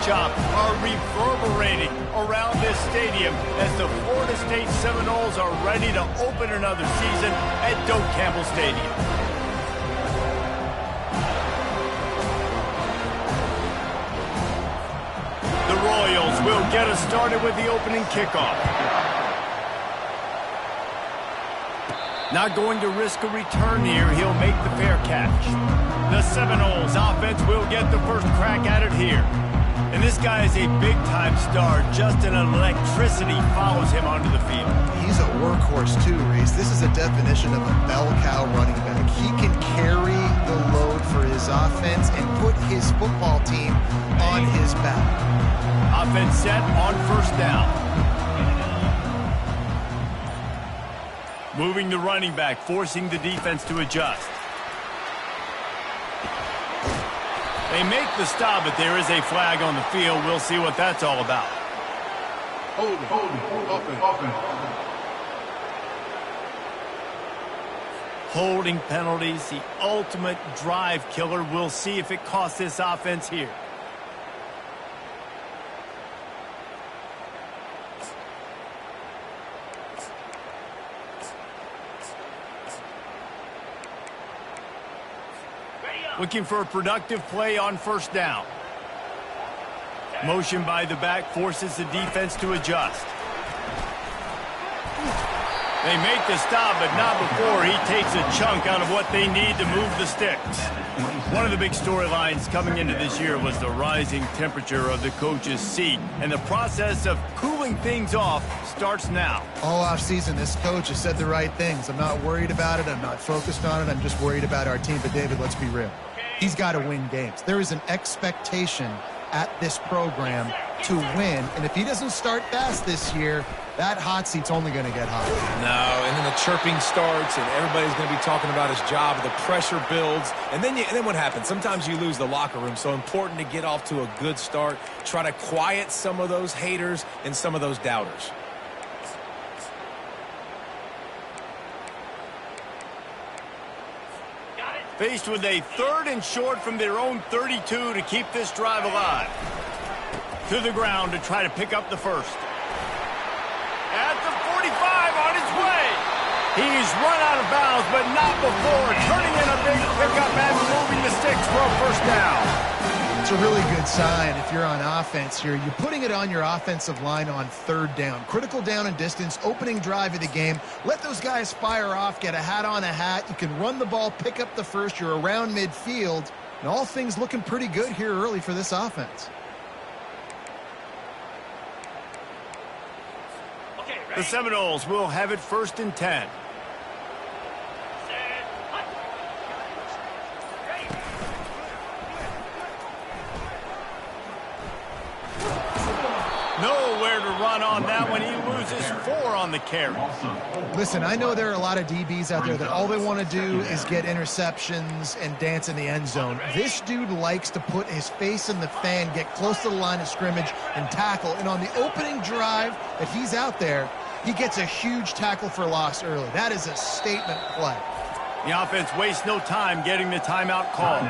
chop are reverberating around this stadium as the Florida State Seminoles are ready to open another season at Doak Campbell Stadium. The Royals will get us started with the opening kickoff. Not going to risk a return here. He'll make the fair catch. The Seminoles offense will get the first crack at it here. And this guy is a big-time star. Just an electricity follows him onto the field. He's a workhorse too, Reese. This is a definition of a bell cow running back. He can carry the load for his offense and put his football team on his back. Offense set on first down. Moving the running back, forcing the defense to adjust. They make the stop, but there is a flag on the field. We'll see what that's all about. Holding penalties, the ultimate drive killer. We'll see if it costs this offense here. Looking for a productive play on first down. Motion by the back forces the defense to adjust. They make the stop, but not before he takes a chunk out of what they need to move the sticks. One of the big storylines coming into this year was the rising temperature of the coach's seat, and the process of cooling things off starts now. All offseason, this coach has said the right things. I'm not worried about it. I'm not focused on it. I'm just worried about our team. But, David, let's be real. He's got to win games. There is an expectation at this program to win, and if he doesn't start fast this year, that hot seat's only going to get hotter. No, and then the chirping starts, and everybody's going to be talking about his job. The pressure builds, and then what happens? Sometimes you lose the locker room, so important to get off to a good start. Try to quiet some of those haters and some of those doubters. Faced with a 3rd and short from their own 32 to keep this drive alive. To the ground to try to pick up the first. At the 45 on his way. He's run out of bounds, but not before turning in a big pickup and moving the sticks for a first down. It's a really good sign if you're on offense here. You're putting it on your offensive line on 3rd down. Critical down and distance, opening drive of the game. Let those guys fire off, get a hat on a hat. You can run the ball, pick up the first. You're around midfield. And all things looking pretty good here early for this offense. The Seminoles will have it 1st and 10. Nowhere to run on that one. He loses 4 on the carry. Listen, I know there are a lot of DBs out there that all they want to do is get interceptions and dance in the end zone. This dude likes to put his face in the fan, get close to the line of scrimmage, and tackle. And on the opening drive that he's out there, he gets a huge tackle for loss early. That is a statement play. The offense wastes no time getting the timeout called.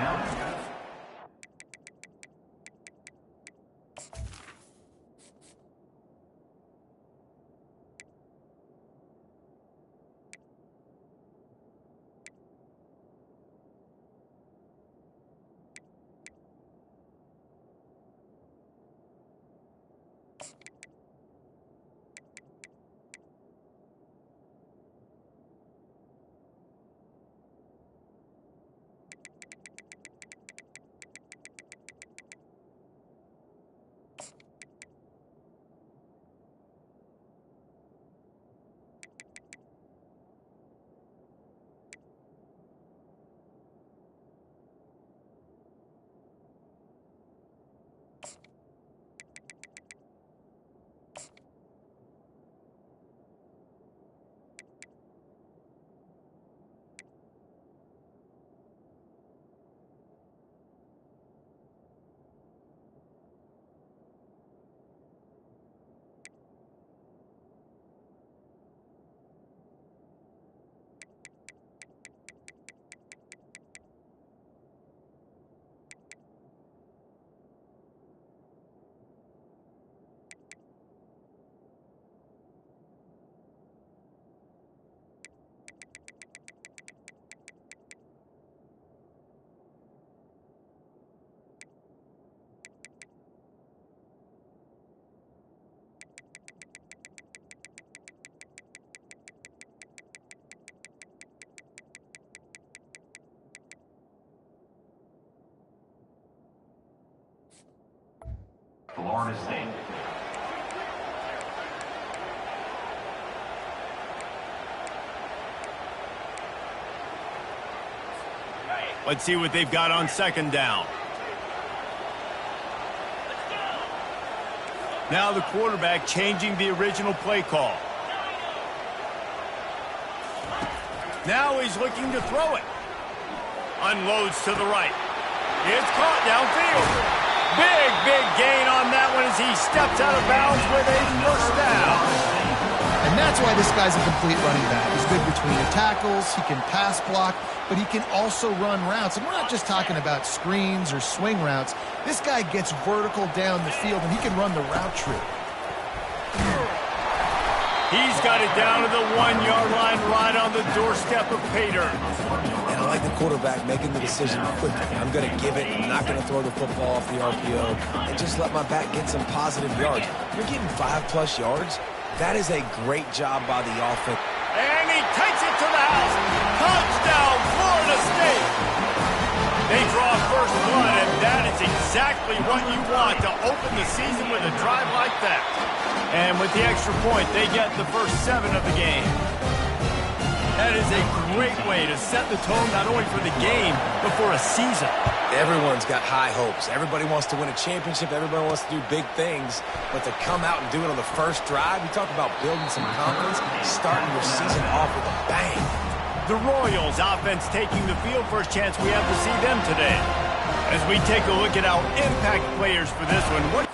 Florida State. Let's see what they've got on second down. Now the quarterback changing the original play call. Now he's looking to throw it. Unloads to the right. It's caught downfield. Big gain on that one as he steps out of bounds with a first down. And that's why this guy's a complete running back. He's good between the tackles, he can pass block, but he can also run routes. And we're not just talking about screens or swing routes. This guy gets vertical down the field, and he can run the route tree. He's got it down to the 1-yard line right on the doorstep of Pater. And I like the quarterback making the decision quickly. I'm going to give it. I'm not going to throw the football off the RPO and just let my back get some positive yards. You're getting 5+ yards. That is a great job by the offense. And he takes it to the house. Touchdown, Florida State. They draw first blood, and that is exactly what you want to open the season with a drive like that. And with the extra point, they get the first 7 of the game. That is a great way to set the tone not only for the game, but for a season. Everyone's got high hopes. Everybody wants to win a championship. Everybody wants to do big things. But to come out and do it on the first drive, you talk about building some confidence, starting your season off with a bang. The Royals offense taking the field. First chance we have to see them today. As we take a look at our impact players for this one.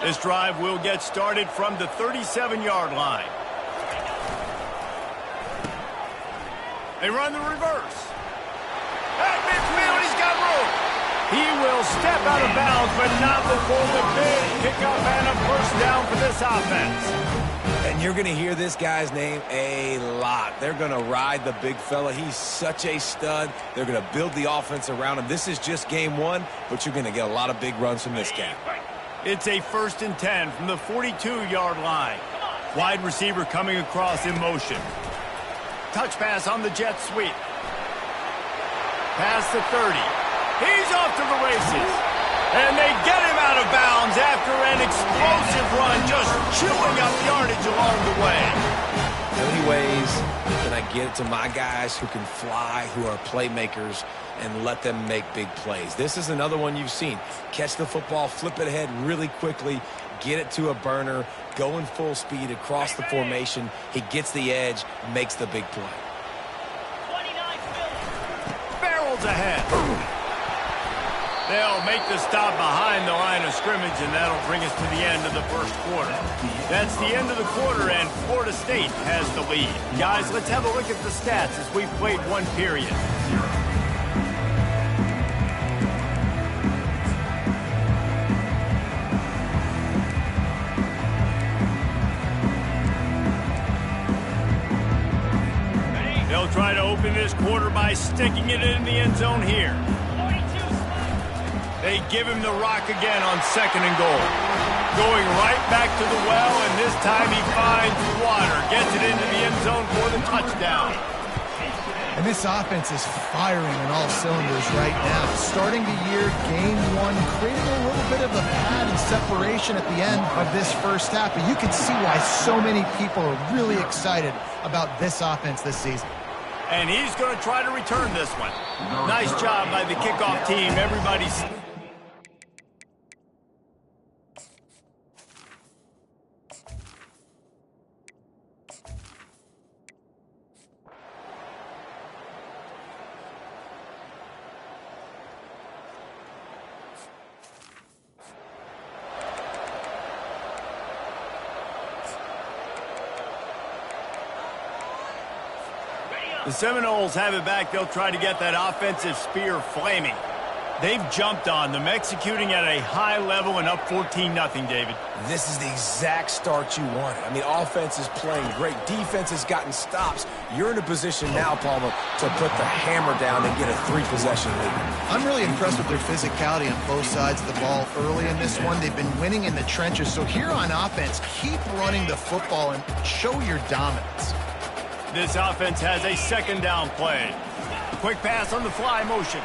This drive will get started from the 37-yard line. They run the reverse. At midfield, he's got room. He will step out of bounds, but not before the big pickup and a first down for this offense. And you're going to hear this guy's name a lot. They're going to ride the big fella. He's such a stud. They're going to build the offense around him. This is just game 1, but you're going to get a lot of big runs from this guy. It's a 1st and 10 from the 42-yard line. Wide receiver coming across in motion. Touch pass on the jet sweep. Past the 30. He's off to the races. And they get him out of bounds after an explosive run, just chewing up yardage along the way. How many ways can I get it to my guys who can fly, who are playmakers, and let them make big plays? This is another one you've seen. Catch the football, flip it ahead really quickly, get it to a burner, go in full speed across the formation. He gets the edge, makes the big play. Barrels ahead. They'll make the stop behind the line of scrimmage, and that'll bring us to the end of the first quarter. That's the end of the quarter, and Florida State has the lead. Guys, let's have a look at the stats as we've played one period. They'll try to open this quarter by sticking it in the end zone here. They give him the rock again on 2nd and goal. Going right back to the well, and this time he finds water. Gets it into the end zone for the touchdown. And this offense is firing on all cylinders right now. Starting the year, game 1, creating a little bit of a pad and separation at the end of this first half. But you can see why so many people are really excited about this offense this season. And he's going to try to return this one. Nice job by the kickoff team. Everybody's... The Seminoles have it back. They'll try to get that offensive spear flaming. They've jumped on them, executing at a high level and up 14-0, David. This is the exact start you wanted. I mean, offense is playing great. Defense has gotten stops. You're in a position now, Palmer, to put the hammer down and get a 3-possession lead. I'm really impressed with their physicality on both sides of the ball early in this one. They've been winning in the trenches. So here on offense, keep running the football and show your dominance. This offense has a second down play. Quick pass on the fly motion.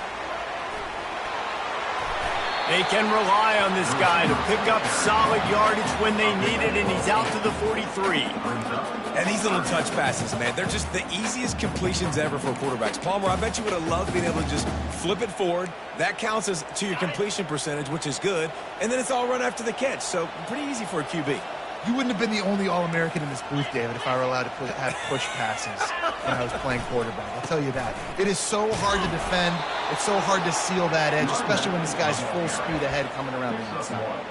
They can rely on this guy to pick up solid yardage when they need it, and he's out to the 43. And these little touch passes, man, they're just the easiest completions ever for quarterbacks. Palmer, I bet you would have loved being able to just flip it forward. That counts as to your completion percentage, which is good. And then it's all run after the catch, so pretty easy for a QB. You wouldn't have been the only All-American in this booth, David, if I were allowed to have push passes when I was playing quarterback. I'll tell you that. It is so hard to defend. It's so hard to seal that edge, especially when this guy's full speed ahead coming around the inside.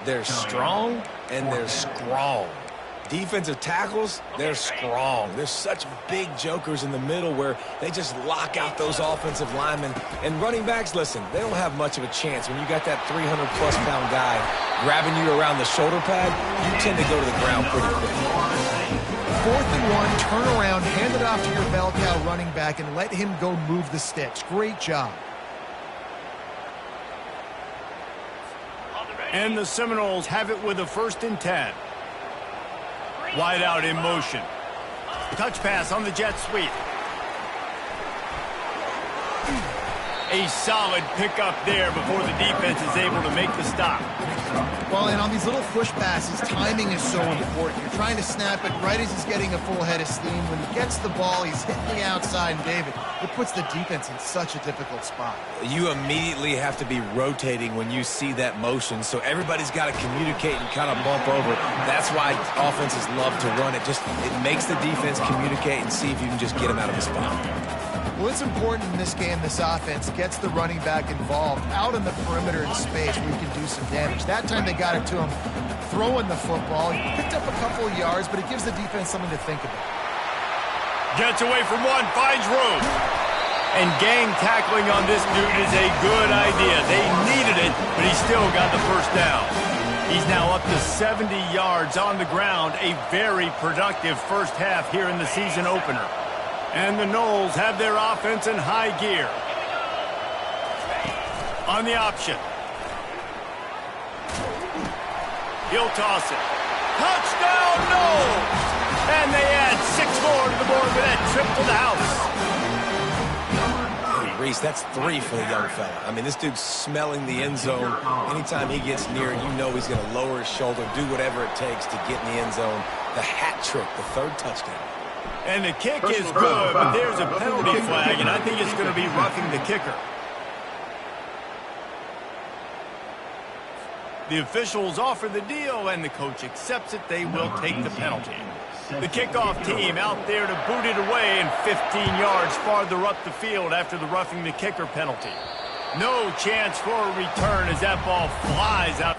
They're strong and they're strong. Defensive tackles, they're strong. There's such big jokers in the middle where they just lock out those offensive linemen. And running backs, listen, they don't have much of a chance. When you got that 300-plus pound guy grabbing you around the shoulder pad, you tend to go to the ground pretty quick. 4th and 1, turn around, hand it off to your bell cow running back, and let him go move the sticks. Great job. And the Seminoles have it with a 1st and 10. Wide out in motion. Touch pass on the jet sweep. A solid pickup there before the defense is able to make the stop. Well, and on these little push passes, timing is so important. You're trying to snap it right as he's getting a full head of steam. When he gets the ball, he's hitting the outside, and David, it puts the defense in such a difficult spot. You immediately have to be rotating when you see that motion, so everybody's got to communicate and kind of bump over. That's why offenses love to run it. It makes the defense communicate and see if you can just get him out of the spot. Well, it's important in this game, this offense gets the running back involved out in the perimeter in space where he can do some damage. That time they got it to him throwing the football. He picked up a couple of yards, but it gives the defense something to think about. Gets away from one, finds room. And gang tackling on this dude is a good idea. They needed it, but he still got the 1st down. He's now up to 70 yards on the ground, a very productive first half here in the season opener. And the Noles have their offense in high gear. On the option. He'll toss it. Touchdown, Noles! And they add 6 more to the board with that trip to the house. Hey, Reese, that's 3 for the young fella. I mean, this dude's smelling the end zone. Anytime he gets near it, you know he's going to lower his shoulder, do whatever it takes to get in the end zone. The hat trick, the 3rd touchdown. And the kick is good, but there's a penalty flag, and I think it's going to be roughing the kicker. The officials offer the deal, and the coach accepts it. They will take the penalty. The kickoff team out there to boot it away and 15 yards farther up the field after the roughing the kicker penalty. No chance for a return as that ball flies out.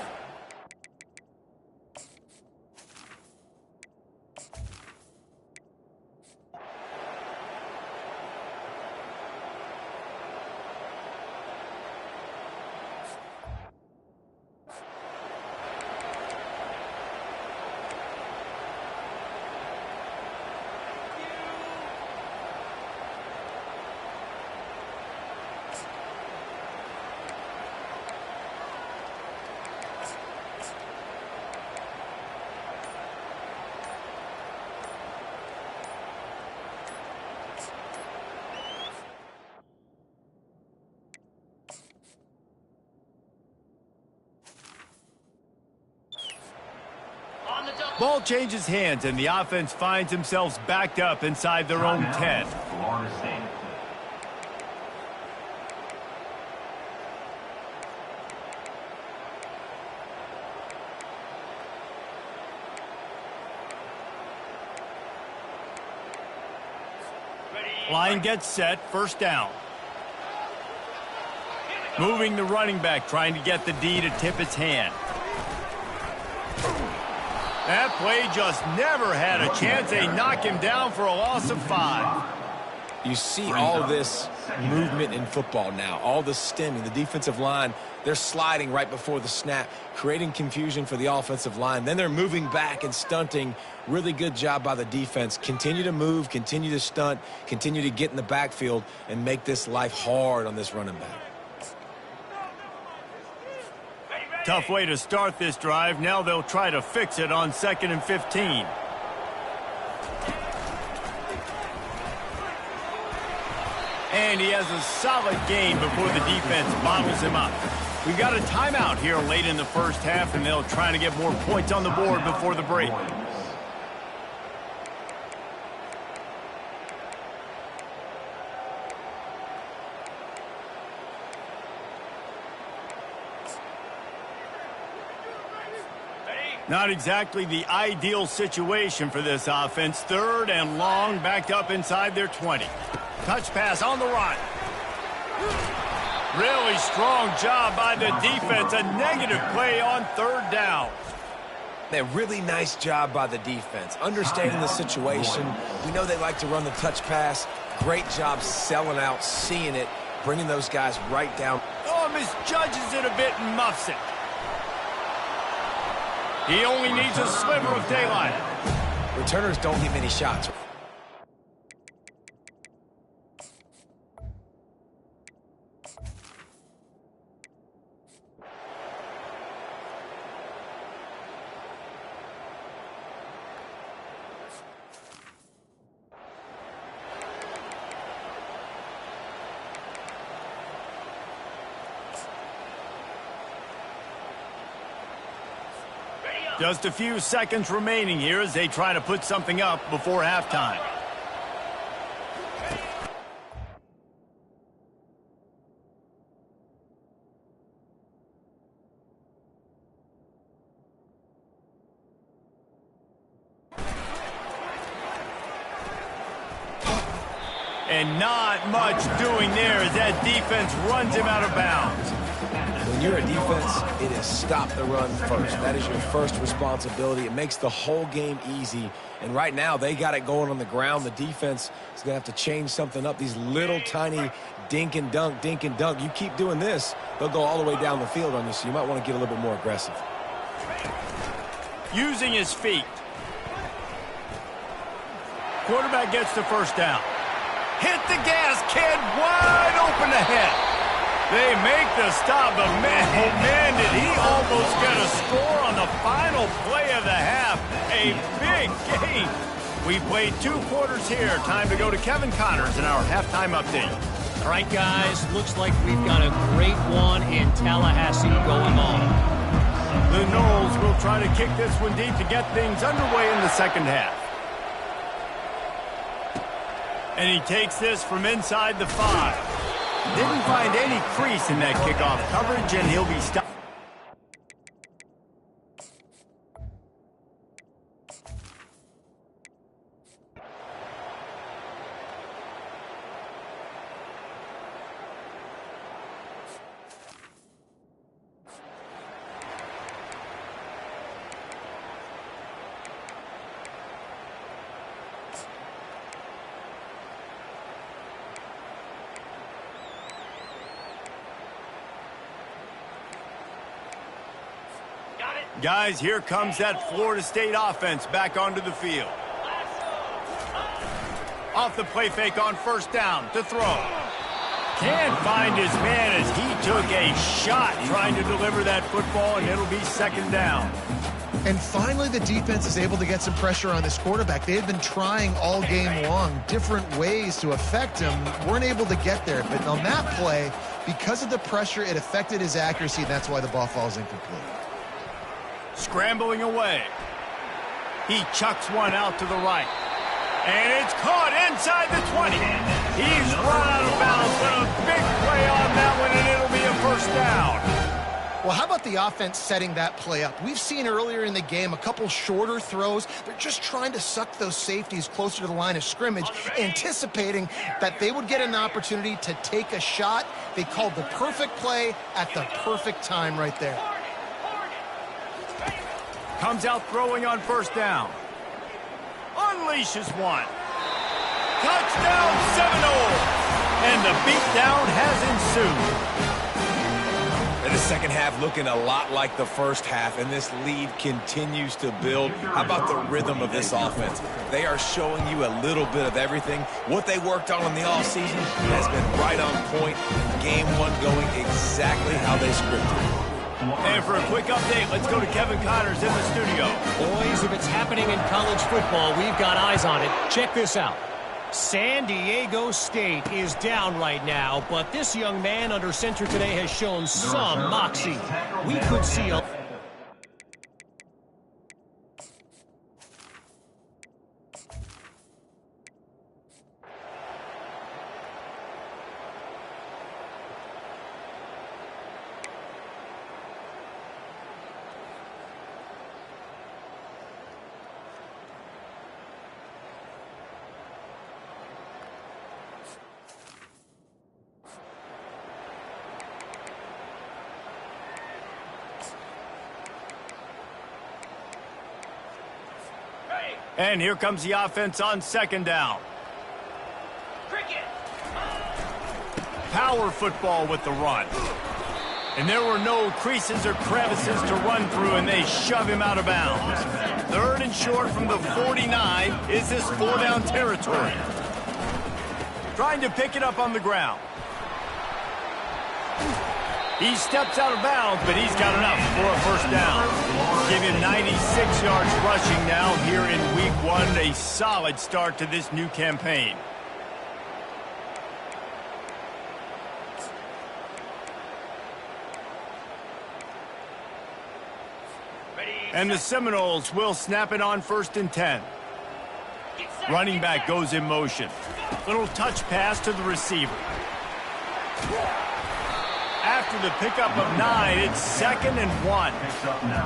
Ball changes hands, and the offense finds themselves backed up inside their own 10. Line gets set, 1st down. Moving the running back, trying to get the D to tip its hand. That play just never had a chance. They knock him down for a loss of 5. You see all this movement in football now, all the stemming, the defensive line, they're sliding right before the snap, creating confusion for the offensive line. Then they're moving back and stunting. Really good job by the defense. Continue to move, continue to stunt, continue to get in the backfield and make this life hard on this running back. Tough way to start this drive. Now they'll try to fix it on 2nd and 15. And he has a solid gain before the defense bottles him up. We've got a timeout here late in the first half, and they'll try to get more points on the board before the break. Not exactly the ideal situation for this offense. 3rd and long, backed up inside their 20. Touch pass on the run. Really strong job by the defense. A negative play on 3rd down. A really nice job by the defense. Understanding the situation. We know they like to run the touch pass. Great job selling out, seeing it, bringing those guys right down. Oh, misjudges it a bit and muffs it. He only needs a sliver of daylight. Returners don't get many shots. Just a few seconds remaining here as they try to put something up before halftime. And not much doing there as that defense runs him out of bounds. When you're a defense, it is stop the run first. That is your first responsibility. It makes the whole game easy. And right now, they got it going on the ground. The defense is going to have to change something up. These little tiny dink and dunk, dink and dunk. You keep doing this, they'll go all the way down the field on you, so you might want to get a little bit more aggressive. Using his feet. Quarterback gets the first down. Hit the gas, kid. Wide open ahead. They make the stop, but man, did he almost get a score on the final play of the half. A big game. We played 2 quarters here. Time to go to Kevin Connors in our halftime update. All right, guys, looks like we've got a great one in Tallahassee going on. The Noles will try to kick this one deep to get things underway in the second half. And he takes this from inside the 5. Didn't find any crease in that kickoff coverage, and he'll be stopped. Guys, here comes that Florida State offense back onto the field. Off the play fake on first down to throw. Can't find his man as he took a shot trying to deliver that football, and it'll be second down. And finally, the defense is able to get some pressure on this quarterback. They had been trying all game long different ways to affect him. Weren't able to get there. But on that play, because of the pressure, it affected his accuracy, and that's why the ball falls incomplete. Scrambling away. He chucks one out to the right. And it's caught inside the 20. He's run out of bounds, but a big play on that one, and it'll be a first down. Well, how about the offense setting that play up? We've seen earlier in the game a couple shorter throws. They're just trying to suck those safeties closer to the line of scrimmage, anticipating that they would get an opportunity to take a shot. They called the perfect play at the perfect time right there. Comes out throwing on first down. Unleashes one. Touchdown Seminole! And the beatdown has ensued. And the second half looking a lot like the first half, and this lead continues to build. How about the rhythm of this offense? They are showing you a little bit of everything. What they worked on in the offseason has been right on point. Game one going exactly how they scripted. And for a quick update, let's go to Kevin Connors in the studio. Boys, if it's happening in college football, we've got eyes on it. Check this out. San Diego State is down right now, but this young man under center today has shown some moxie. We could see a... And here comes the offense on second down. Power football with the run. And there were no creases or crevices to run through, and they shove him out of bounds. Third and short from the 49. Is this four-down territory? Trying to pick it up on the ground. He steps out of bounds, but he's got enough for a first down. Give him 96 yards rushing now here in week one. A solid start to this new campaign. And the Seminoles will snap it on 1st and 10. Running back goes in motion. Little touch pass to the receiver. After the pickup of 9, it's 2nd and 1.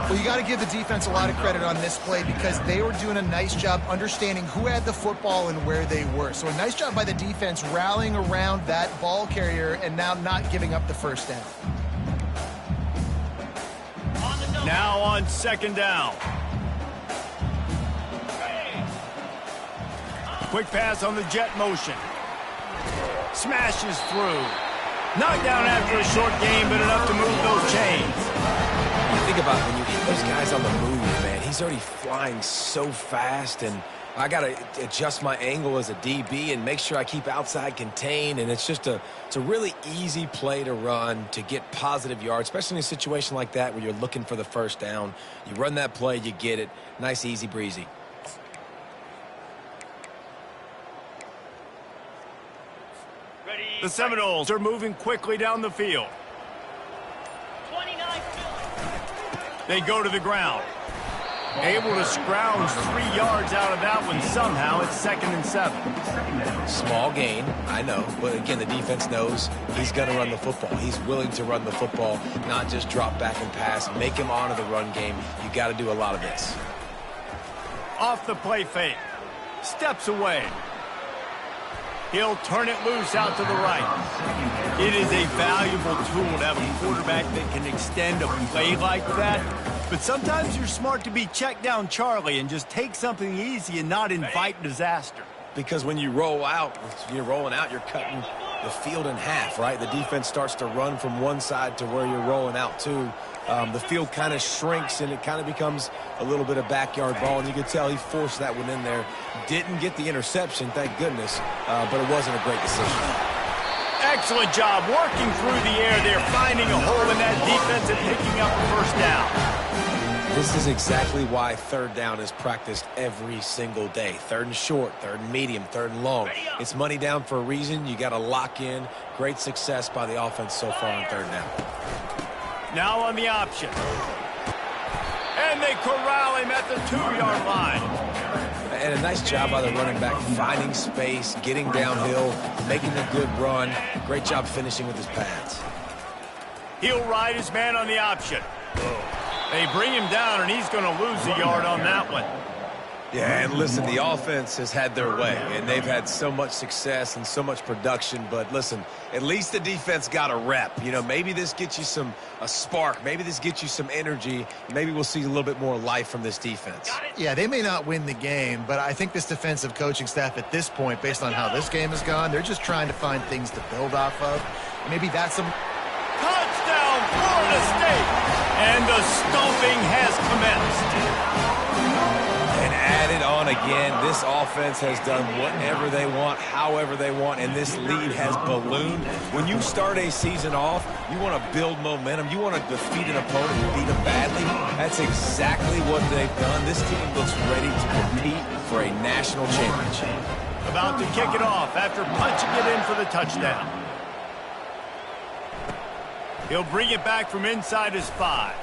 Well, you got to give the defense a lot of credit on this play because they were doing a nice job understanding who had the football and where they were. So a nice job by the defense rallying around that ball carrier and now not giving up the first down. Now on 2nd down. Quick pass on the jet motion. Smashes through. Knocked down after a short game, but enough to move those chains. You think about when you get those guys on the move, man, he's already flying so fast, and I got to adjust my angle as a DB and make sure I keep outside contained, and it's a really easy play to run to get positive yards, especially in a situation like that where you're looking for the first down. You run that play, you get it. Nice, easy breezy. The Seminoles are moving quickly down the field. They go to the ground. Able to scrounge 3 yards out of that one somehow. It's 2nd and 7. Small gain, I know. But again, the defense knows he's going to run the football. He's willing to run the football, not just drop back and pass. Make him honor the run game. You got to do a lot of this. Off the play fake. Steps away. He'll turn it loose out to the right. It is a valuable tool to have a quarterback that can extend a play like that. But sometimes you're smart to be check down Charlie and just take something easy and not invite disaster. Because when you roll out, you're rolling out, you're cutting the field in half, right? The defense starts to run from one side to where you're rolling out to. The field kind of shrinks and it kind of becomes a little bit of backyard ball, and you can tell he forced that one in there. Didn't get the interception, thank goodness, but it wasn't a great decision. Excellent job working through the air there, finding a hole in that defense and picking up the first down. This is exactly why 3rd down is practiced every single day. 3rd and short, 3rd and medium, 3rd and long. It's money down for a reason. You got to lock in. Great success by the offense so far on 3rd down. Now on the option. And they corral him at the 2-yard line. And a nice job by the running back, finding space, getting downhill, making a good run. Great job finishing with his pads. He'll ride his man on the option. They bring him down, and he's going to lose a yard on that one. Yeah, and listen, the offense has had their way, and they've had so much success and so much production. But listen, at least the defense got a rep. You know, maybe this gets you a spark. Maybe this gets you some energy. Maybe we'll see a little bit more life from this defense. Yeah, they may not win the game, but I think this defensive coaching staff at this point, based on how this game has gone, they're just trying to find things to build off of. Maybe that's some... Touchdown, Florida State! And the stomping has commenced. And added on again, this offense has done whatever they want, however they want, and this lead has ballooned. When you start a season off, you want to build momentum. You want to defeat an opponent and beat them badly. That's exactly what they've done. This team looks ready to compete for a national championship. About to kick it off after punching it in for the touchdown. He'll bring it back from inside his 5.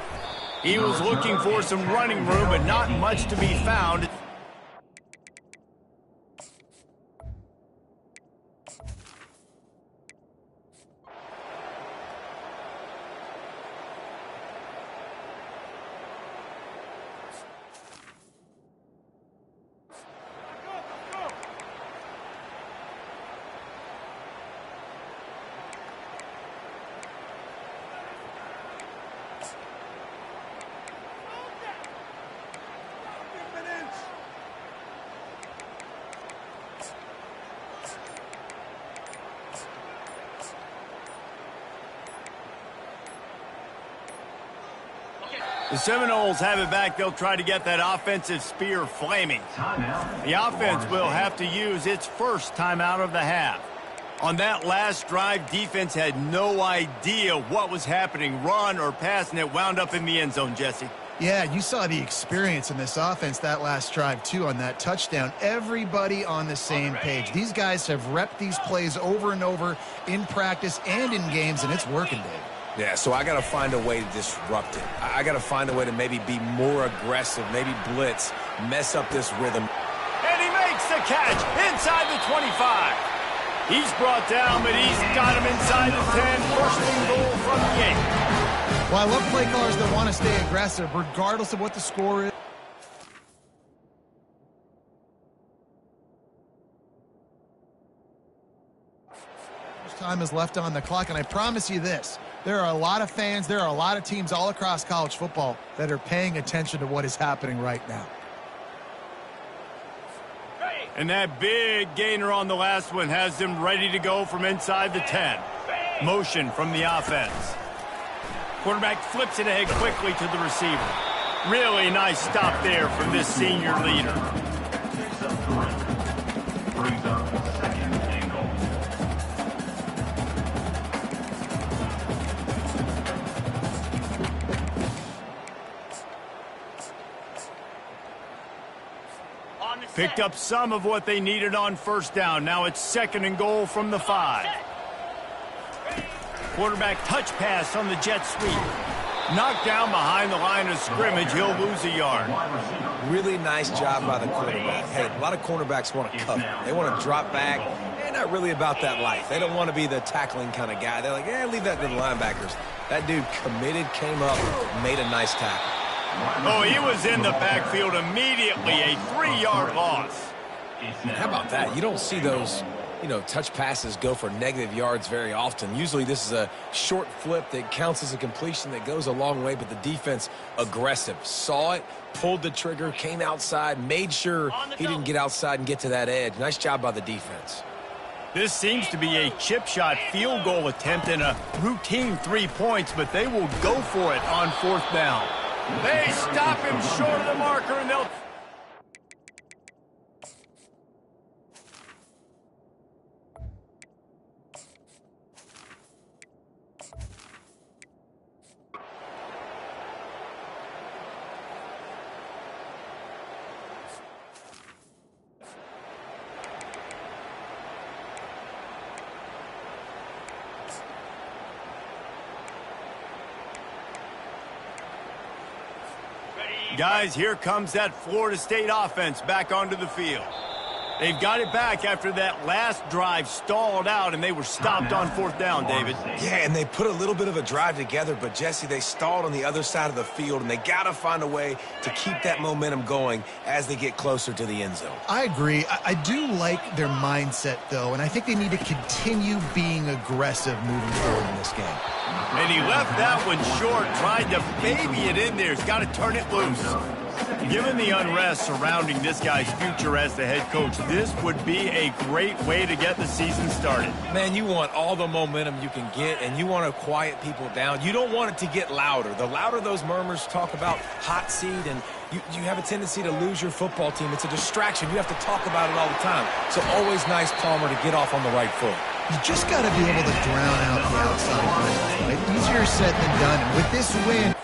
He was looking for some running room, but not much to be found. The Seminoles have it back. They'll try to get that offensive spear flaming. The offense will have to use its first timeout of the half. On that last drive, defense had no idea what was happening, run or pass, and it wound up in the end zone, Jesse. Yeah, you saw the experience in this offense that last drive, too, on that touchdown. Everybody on the same page. These guys have repped these plays over and over in practice and in games, and it's working, Dave. Yeah, so I got to find a way to disrupt it. I got to find a way to maybe be more aggressive, maybe blitz, mess up this rhythm. And he makes the catch inside the 25. He's brought down, but he's got him inside the 10. First and goal from the 8. Well, I love play callers that want to stay aggressive regardless of what the score is. Time is left on the clock, and I promise you this. There are a lot of fans, there are a lot of teams all across college football that are paying attention to what is happening right now. And that big gainer on the last one has them ready to go from inside the 10. Motion from the offense. Quarterback flips it ahead quickly to the receiver. Really nice stop there from this senior leader. Picked up some of what they needed on first down. Now it's second and goal from the 5. Quarterback touch pass on the jet sweep. Knocked down behind the line of scrimmage. He'll lose a yard. Really nice job by the quarterback. Hey, a lot of cornerbacks want to cover. They want to drop back. They're not really about that life. They don't want to be the tackling kind of guy. They're like, yeah, leave that to the linebackers. That dude committed, came up, made a nice tackle. Oh, he was in the backfield immediately. A 3-yard loss. How about that? You don't see those, touch passes go for negative yards very often. Usually this is a short flip that counts as a completion that goes a long way, but the defense aggressive. Saw it, pulled the trigger, came outside, made sure he didn't get outside and get to that edge. Nice job by the defense. This seems to be a chip shot field goal attempt and a routine 3 points, but they will go for it on fourth down. They stop him short of the marker, and they'll... Guys, here comes that Florida State offense back onto the field. They've got it back after that last drive stalled out, and they were stopped on 4th down, David. Yeah, and they put a little bit of a drive together, but, Jesse, they stalled on the other side of the field, and they got to find a way to keep that momentum going as they get closer to the end zone. I agree. I do like their mindset, though, and I think they need to continue being aggressive moving forward in this game. And he left that one short, tried to baby it in there. He's got to turn it loose. Given the unrest surrounding this guy's future as the head coach, this would be a great way to get the season started. Man, you want all the momentum you can get, and you want to quiet people down. You don't want it to get louder. The louder those murmurs talk about hot seat, and you have a tendency to lose your football team. It's a distraction. You have to talk about it all the time. So always nice, Palmer, to get off on the right foot. You just got to be able to drown out the outside noise, right? Easier said than done. And with this win,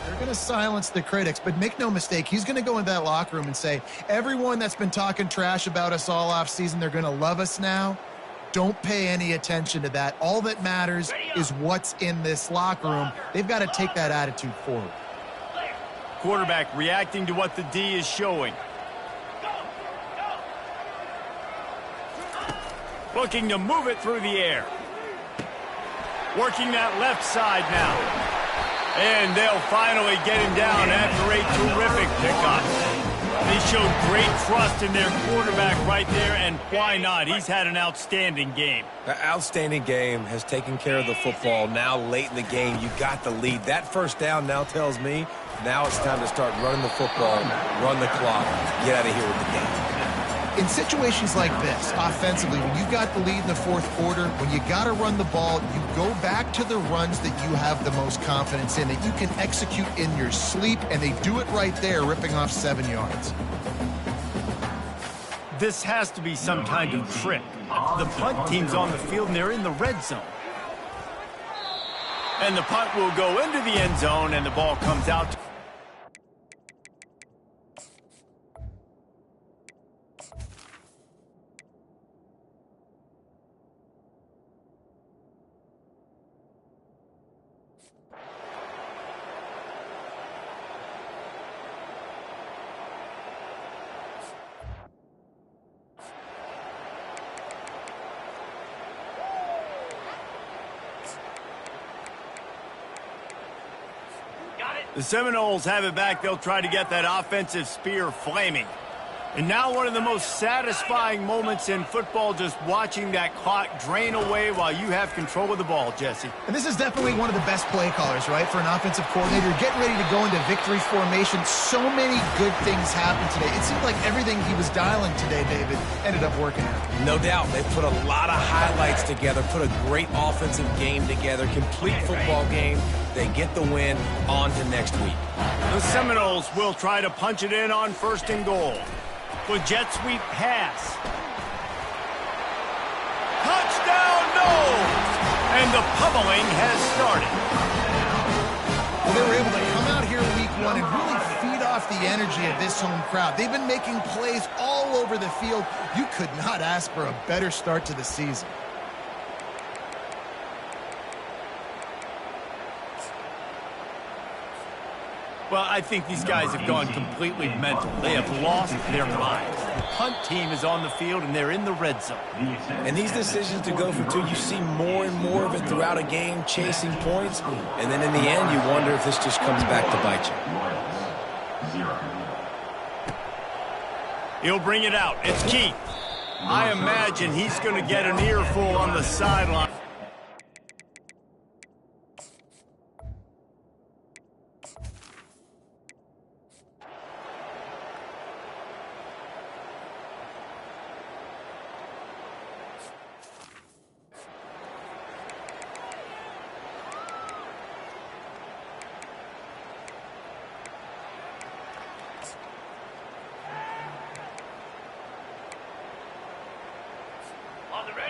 they're going to silence the critics, but make no mistake, he's going to go into that locker room and say, everyone that's been talking trash about us all offseason, they're going to love us now. Don't pay any attention to that. All that matters is what's in this locker room. They've got to take that attitude forward. Quarterback reacting to what the D is showing. Looking to move it through the air. Working that left side now. And they'll finally get him down after a terrific pickup. They showed great trust in their quarterback right there, and why not? He's had an outstanding game. The outstanding game has taken care of the football. Now, late in the game, you got the lead. That first down now tells me now it's time to start running the football, run the clock, get out of here with the game. In situations like this, offensively, when you've got the lead in the 4th quarter, when you got to run the ball, you go back to the runs that you have the most confidence in, that you can execute in your sleep, and they do it right there, ripping off 7 yards. This has to be some kind of trick. The punt team's on the field, and they're in the red zone. And the punt will go into the end zone, and the ball comes out. The Seminoles have it back. They'll try to get that offensive spear flaming. And now one of the most satisfying moments in football, just watching that clock drain away while you have control of the ball, Jesse. And this is definitely one of the best play callers, right, for an offensive coordinator. Getting ready to go into victory formation. So many good things happened today. It seemed like everything he was dialing today, David, ended up working out. No doubt. They put a lot of highlights together, put a great offensive game together, complete football game. They get the win. On to next week. The Seminoles will try to punch it in on 1st and goal. The jet sweep pass. Touchdown, no! And the pummeling has started. Well, they were able to come out here week 1 and really feed off the energy of this home crowd. They've been making plays all over the field. You could not ask for a better start to the season. Well, I think these guys have gone completely mental. They have lost their minds. The punt team is on the field, and they're in the red zone. And these decisions to go for 2, you see more and more of it throughout a game, chasing points. And then in the end, you wonder if this just comes back to bite you. He'll bring it out. It's Keith. I imagine he's going to get an earful on the sideline.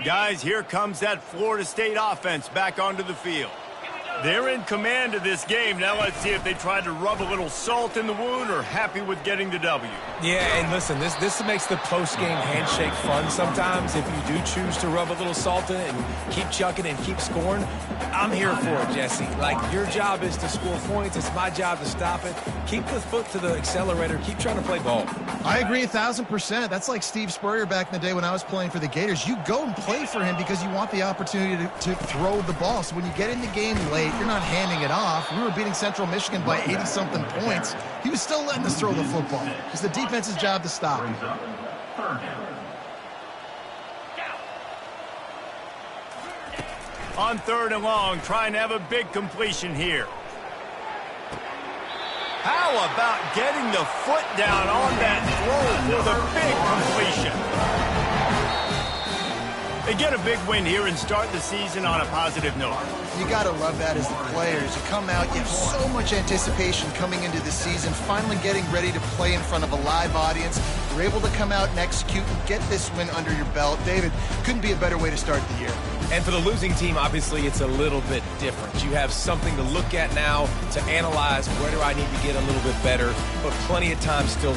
Guys, here comes that Florida State offense back onto the field. They're in command of this game. Now let's see if they tried to rub a little salt in the wound or happy with getting the W. Yeah, and listen, this makes the post-game handshake fun sometimes. If you do choose to rub a little salt in it and keep chucking and keep scoring, I'm here for it, Jesse. Like, your job is to score points. It's my job to stop it. Keep the foot to the accelerator. Keep trying to play ball. I agree 1,000%. That's like Steve Spurrier back in the day when I was playing for the Gators. You go and play for him because you want the opportunity to throw the ball. So when you get in the game late, you're not handing it off. We were beating Central Michigan by 80-something points. He was still letting us throw the football. It's the defense's job to stop. On 3rd and long, trying to have a big completion here. How about getting the foot down on that throw for the big completion? They get a big win here and start the season on a positive note. You got to love that as the players. You come out, you have so much anticipation coming into the season, finally getting ready to play in front of a live audience. You're able to come out and execute and get this win under your belt. David, couldn't be a better way to start the year. And for the losing team, obviously, it's a little bit different. You have something to look at now to analyze where do I need to get a little bit better, but plenty of time still